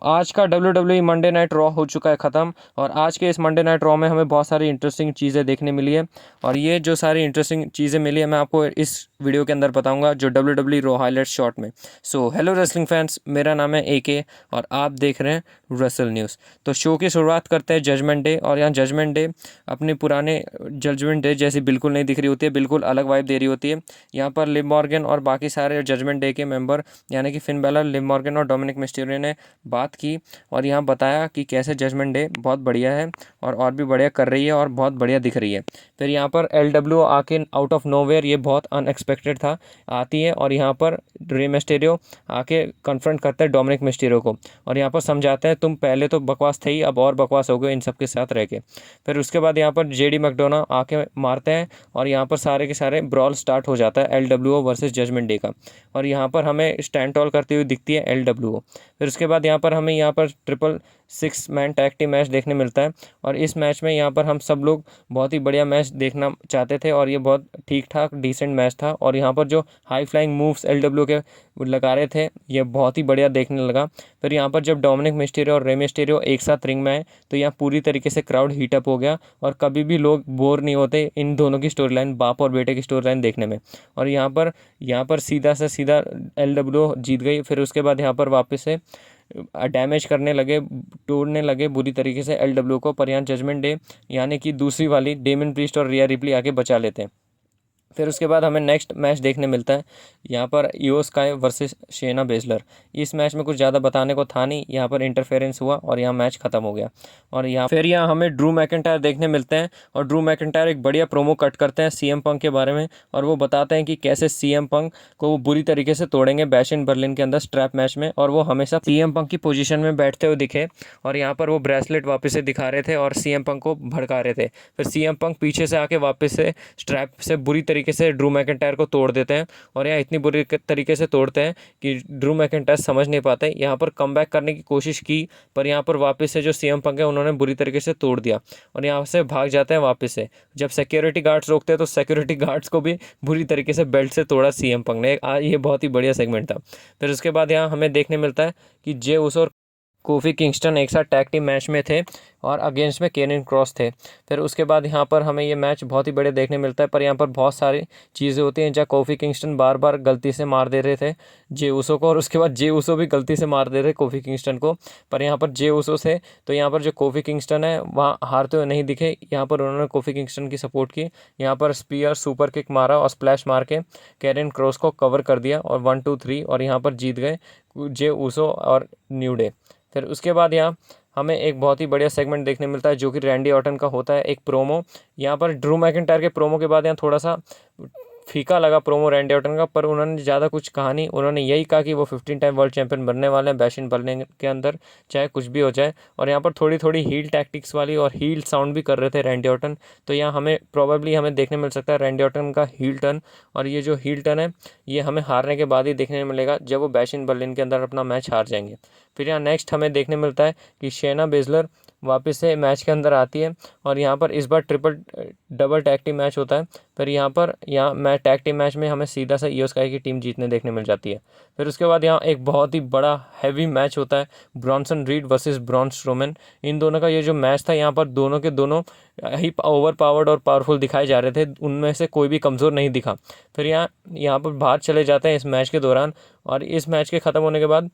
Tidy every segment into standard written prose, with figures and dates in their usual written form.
आज का WWE Monday night raw हो चुका है ख़त्म। और आज के इस मंडे नाइट रॉ में हमें बहुत सारी इंटरेस्टिंग चीज़ें देखने मिली है। और ये जो सारी इंटरेस्टिंग चीज़ें मिली है मैं आपको इस वीडियो के अंदर बताऊंगा, जो WWE रॉ हाईलाइट शॉर्ट में। हेलो रेसलिंग फैंस, मेरा नाम है AK और आप देख रहे हैं रेसल न्यूज़। तो शो की शुरुआत करते हैं जजमेंट डे। और यहाँ जजमेंट डे अपने पुराने जजमेंट डे जैसी बिल्कुल नहीं दिख रही होती है, बिल्कुल अलग वाइब दे रही होती है। यहाँ पर लिव मॉर्गन और बाकी सारे जजमेंट डे के मेंबर यानी कि फिन बैलर, लिव मॉर्गन और डोमिनिक मिस्टीरियो ने बात की और यहाँ बताया कि कैसे जजमेंट डे बहुत बढ़िया है और भी बढ़िया कर रही है और बहुत बढ़िया दिख रही है। फिर यहाँ पर LWO आके आउट ऑफ नोवेयर, ये बहुत अनएक्सपेक्टेड था, आती है और यहाँ पर रे मिस्टीरियो आके कन्फ्रंट करते हैं डोमिनिक मिस्टीरियो को और यहाँ पर समझाते हैं तुम पहले तो बकवास थे ही, अब और बकवास हो गए इन सब के साथ रह के। फिर उसके बाद यहाँ पर JD मैकडोना आके मारते हैं और यहाँ पर सारे के सारे ब्रॉल स्टार्ट हो जाता है LWO वर्सेस जजमेंट डे का। और यहाँ पर हमें स्टैंड टॉल करती हुई दिखती है LWO। फिर उसके बाद यहाँ पर हमें यहाँ पर 6 मैन टैग टीम मैच देखने मिलता है और इस मैच में यहाँ पर हम सब लोग बहुत ही बढ़िया मैच देखना चाहते थे और ये बहुत ठीक ठाक डिसेंट मैच था। और यहाँ पर जो हाई फ्लाइंग मूव्स LWO के लगा रहे थे ये बहुत ही बढ़िया देखने लगा। फिर यहाँ पर जब डोमिनिक मिस्टीरियो और रे मिस्टीरियो एक साथ रिंग में आए तो यहाँ पूरी तरीके से क्राउड हीटअप हो गया और कभी भी लोग बोर नहीं होते इन दोनों की स्टोरी लाइन, बाप और बेटे की स्टोरी लाइन देखने में। और यहाँ पर सीधा से सीधा LWO जीत गई। फिर उसके बाद यहाँ पर वापस से डैमेज करने लगे, तोड़ने लगे बुरी तरीके से LWO को। पर यहाँ जजमेंट डे यानी कि दूसरी वाली डेमन प्रीस्ट और रिया रिप्ली आके बचा लेते हैं। फिर उसके बाद हमें नेक्स्ट मैच देखने मिलता है यहाँ पर इयो स्काई वर्सेस शेना बेजलर। इस मैच में कुछ ज़्यादा बताने को था नहीं, यहाँ पर इंटरफेरेंस हुआ और यहाँ मैच ख़त्म हो गया। और यहाँ हमें ड्रू मैकिंटायर देखने मिलते हैं और ड्रू मैकिंटायर एक बढ़िया प्रोमो कट करते हैं CM पंक के बारे में और वो बताते हैं कि कैसे CM पंक को वो बुरी तरीके से तोड़ेंगे बैश इन बर्लिन के अंदर स्ट्रैप मैच में। और वो हमेशा CM पंक की पोजीशन में बैठते हुए दिखे और यहाँ पर वो ब्रेसलेट वापस से दिखा रहे थे और CM पंक को भड़का रहे थे। फिर CM पंक पीछे से आके वापस से स्ट्रैप से बुरी तरीके से ड्रू मैकिंटायर को तोड़ देते हैं और यहाँ इतनी बुरी तरीके से तोड़ते हैं कि ड्रू मैकिंटायर समझ नहीं पाते। यहाँ पर कमबैक करने की कोशिश की पर यहाँ पर वापस से जो CM पंक है उन्होंने बुरी तरीके से तोड़ दिया और यहाँ से भाग जाते हैं वापस से। जब सिक्योरिटी गार्ड्स रोकते हैं तो सिक्योरिटी गार्ड्स को भी बुरी तरीके से बेल्ट से तोड़ा CM पंक ने। ये बहुत ही बढ़िया सेगमेंट था। फिर उसके बाद यहाँ हमें देखने मिलता है कि जे उस और कोफी किंगस्टन एक साथ टैग टीम मैच में थे और अगेंस्ट में केनिन क्रॉस थे। फिर उसके बाद यहाँ पर हमें ये मैच बहुत ही बड़े देखने मिलता है पर यहाँ पर बहुत सारी चीज़ें होती हैं जहाँ कोफी किंगस्टन बार बार गलती से मार दे रहे थे जे उसो को और उसके बाद जे उसो भी गलती से मार दे रहे कोफी किंगस्टन को। पर यहाँ पर जे उसो से तो यहाँ पर जो कोफी किंगस्टन है वहाँ हारते हुए नहीं दिखे, यहाँ पर उन्होंने कोफी किंगस्टन की सपोर्ट की। यहाँ पर स्पीयर सुपर किक मारा और स्प्लैश मार के केनिन क्रॉस को कवर कर दिया और 1 2 3 और यहाँ पर जीत गए जे उसो और न्यू डे। फिर उसके बाद यहाँ हमें एक बहुत ही बढ़िया सेगमेंट देखने मिलता है जो कि रैंडी ऑर्टन का होता है, एक प्रोमो। यहाँ पर ड्रू मैकिंटायर के प्रोमो के बाद यहाँ थोड़ा सा फीका लगा प्रोमो रैंडी ऑर्टन का, पर उन्होंने ज़्यादा कुछ कहा नहीं। उन्होंने यही कहा कि वो 15 टाइम वर्ल्ड चैंपियन बनने वाले हैं बैश इन बर्लिन के अंदर, चाहे कुछ भी हो जाए। और यहाँ पर थोड़ी थोड़ी हील टैक्टिक्स वाली और हील साउंड भी कर रहे थे रैंडी ऑर्टन। तो यहाँ हमें देखने मिल सकता है रैंडी ऑर्टन का हील टर्न। और ये जो हील टर्न है ये हमें हारने के बाद ही देखने मिलेगा जब वो बैश इन बर्लिन के अंदर अपना मैच हार जाएंगे। फिर यहाँ नेक्स्ट हमें देखने मिलता है कि शेना बेजलर वापस से मैच के अंदर आती है और यहाँ पर इस बार डबल टैग टीम मैच होता है। फिर यहाँ मैं टैग टीम मैच में हमें सीधा सा इयो स्काई की टीम जीतने देखने मिल जाती है। फिर उसके बाद यहाँ एक बहुत ही बड़ा हैवी मैच होता है Bronson Reed versus Braun Strowman. इन दोनों का ये जो मैच था यहाँ पर दोनों के दोनों ही ओवर पावर्ड और पावरफुल दिखाए जा रहे थे, उनमें से कोई भी कमज़ोर नहीं दिखा। फिर यहाँ पर बाहर चले जाते हैं इस मैच के दौरान और इस मैच के ख़त्म होने के बाद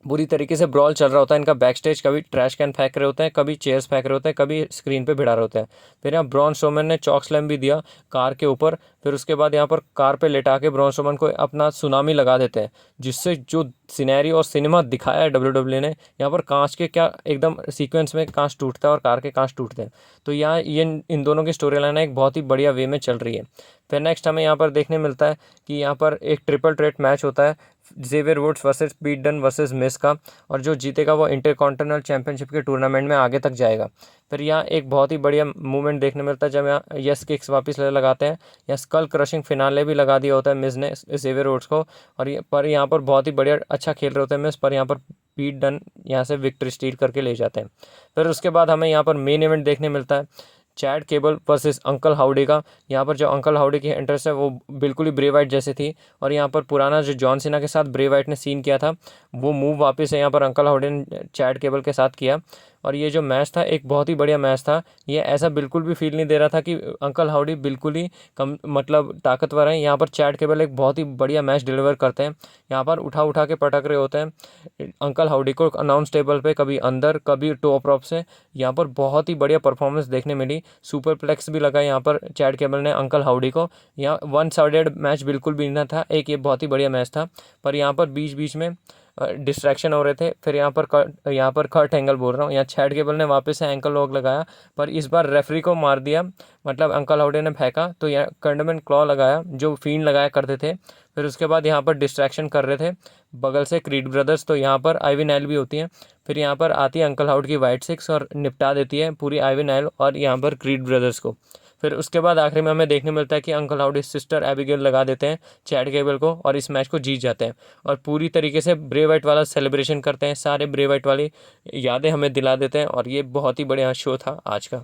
बुरी तरीके से ब्रॉल चल रहा होता है इनका बैक स्टेज। कभी ट्रैश कैन फेंक रहे होते हैं, कभी चेयर्स फेंक रहे होते हैं, कभी स्क्रीन पे भिड़ा रहे होते हैं। फिर यहाँ ब्रॉन स्ट्रोमैन ने चॉक स्लैम भी दिया कार के ऊपर। फिर उसके बाद यहाँ पर कार पे लेटा के ब्रॉन स्ट्रोमैन को अपना सुनामी लगा देते हैं, जिससे जो सिनेरी और सिनेमा दिखाया है WWE ने, यहाँ पर कांच के क्या एकदम सीक्वेंस में कांच टूटता है और कार के कांच टूटते हैं। तो यहाँ ये इन दोनों की स्टोरी लाइन एक बहुत ही बढ़िया वे में चल रही है। फिर नेक्स्ट हमें यहाँ पर देखने मिलता है कि यहाँ पर एक ट्रिपल थ्रेट मैच होता है जेवियर वुड्स वर्सेस पीट डन वर्सेस मिस का, और जो जीतेगा वो इंटरकॉन्टिनेंटल चैंपियनशिप के टूर्नामेंट में आगे तक जाएगा। फिर यहाँ एक बहुत ही बढ़िया मूवमेंट देखने मिलता है जब यहाँ यस किक्स वापस लगाते हैं, या स्कल क्रशिंग फिनाले भी लगा दिया होता है मिस ने जेवियर वुड्स को। और यहाँ पर बहुत ही बढ़िया अच्छा खेल रहे होते हैं मिस, पर यहाँ पर पीट डन यहाँ से विक्ट्री स्टील करके ले जाते हैं। फिर उसके बाद हमें यहाँ पर मेन इवेंट देखने मिलता है Chad cable versus uncle howdy का। यहाँ पर जो अंकल हाउडी की एंट्रेंस है वो बिल्कुल ही ब्रे वाइट जैसे थी, और यहाँ पर पुराना जो जॉन सीना के साथ ब्रे वाइट ने सीन किया था वो मूव वापस है यहाँ पर अंकल हाउडी ने चैड केबल के साथ किया। और ये जो मैच था एक बहुत ही बढ़िया मैच था। ये ऐसा बिल्कुल भी फील नहीं दे रहा था कि अंकल हाउडी बिल्कुल ही कम मतलब ताकतवर हैं। यहाँ पर चैड केबल एक बहुत ही बढ़िया मैच डिलीवर करते हैं, यहाँ पर उठा उठा के पटक रहे होते हैं अंकल हाउडी को अनाउंस टेबल पे, कभी अंदर कभी टॉप रॉप से। यहाँ पर बहुत ही बढ़िया परफॉर्मेंस देखने मिली। सुपर प्लेक्स भी लगा यहाँ पर चैड केबल ने अंकल हाउडी को। यहाँ वन साइडेड मैच बिल्कुल भी नहीं था, एक ये बहुत ही बढ़िया मैच था। पर यहाँ पर बीच बीच में डिस्ट्रैक्शन हो रहे थे। फिर यहाँ पर कर्ट एंगल बोल रहा हूँ, यहाँ चैड केबल ने वापस से एंकल लॉक लगाया, पर इस बार रेफरी को मार दिया, मतलब अंकल हाउडी ने फेंका तो यहाँ कंडमेंट क्लॉ लगाया जो फील्ड लगाया करते थे। फिर उसके बाद यहाँ पर डिस्ट्रैक्शन कर रहे थे बगल से क्रीड ब्रदर्स, तो यहाँ पर आईवी नाइल भी होती है। फिर यहाँ पर आती है अंकल हाउडी की वाइट सिक्स और निपटा देती है पूरी आईवी नाइल और यहाँ पर क्रीड ब्रदर्स को। फिर उसके बाद आखिरी में हमें देखने मिलता है कि अंकल हाउडी सिस्टर एबिगेल लगा देते हैं चैड केबल को और इस मैच को जीत जाते हैं और पूरी तरीके से ब्रे वाइट वाला सेलिब्रेशन करते हैं। सारे ब्रे वाइट वाली यादें हमें दिला देते हैं और ये बहुत ही बढ़िया शो था आज का।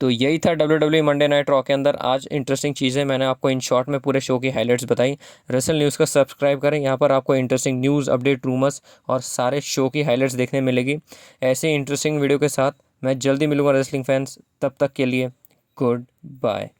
तो यही था WWE मंडे नाइट रॉ के अंदर आज इंटरेस्टिंग चीज़ें। मैंने आपको इन शॉर्ट में पूरे शो की हाइलाइट्स बताई। रसल न्यूज़ का सब्सक्राइब करें, यहाँ पर आपको इंटरेस्टिंग न्यूज़ अपडेट, रूमर्स और सारे शो की हाइलाइट्स देखने मिलेगी। ऐसे इंटरेस्टिंग वीडियो के साथ मैं जल्दी मिलूंगा रेसलिंग फैंस, तब तक के लिए गुड बाय।